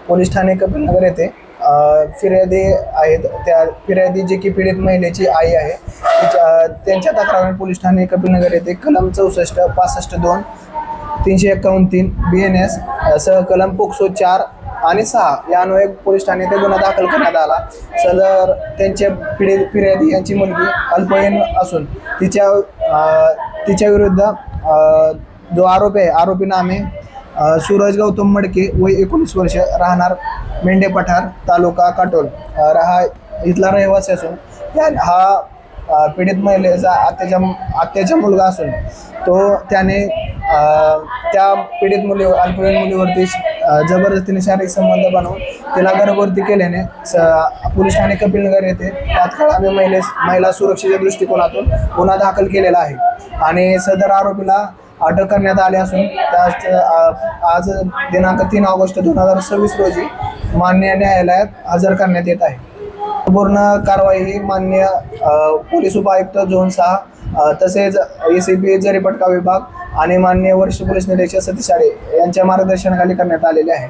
Police Thane Kapilnagar येथे फिर्यादी आहेत. त्या फिर्यादी जी की पीडित महिलेची आई आहे, त्यांच्या तक्रारीने पोलीस ठाणे कपिलनगर येथे कलम 64, 65, 2, 351, BNS सह कलम पोक्सो 4 आणि 6 या अन्वये पोलीस ठाणे येथे गुन्हा दाखल करण्यात आला. सदर त्यांचे फिर्यादी यांची मुलगी अल्पवयीन असून तिच्या विरुद्ध जो आरोपी आहे, आरोपी नामे सूरज गौतम मडके, वय 19 वर्ष, राहणार मेंढे पठार, तालुका काटोल, इथला रहिवासी असून हा पीडित महिलेचा आत्याचा मुलगा असून त्याने त्या पीडित अल्पवयीन मुलीवरती जबरदस्तीने शारीरिक संबंध बनवून तिला गर्भवती केल्याने पोलीस ठाणे कपिलनगर येथे तात्काळ आम्ही महिला सुरक्षेच्या दृष्टिकोनातून गुन्हा दाखल केलेला आहे आणि सदर आरोपीला अटक करण्यात आली असून आज दिनांक 3 ऑगस्ट 2026 रोजी मान्य न्यायालयात हजर करण्यात येत आहे. पूर्ण कारवाई ही मान्य पोलीस उपायुक्त झोन 6 तसेच ACP जरीपटका विभाग आणि मान्य वरिष्ठ पोलीस निरीक्षक सतीश आडे यांच्या मार्गदर्शनाखाली करण्यात आलेले आहे.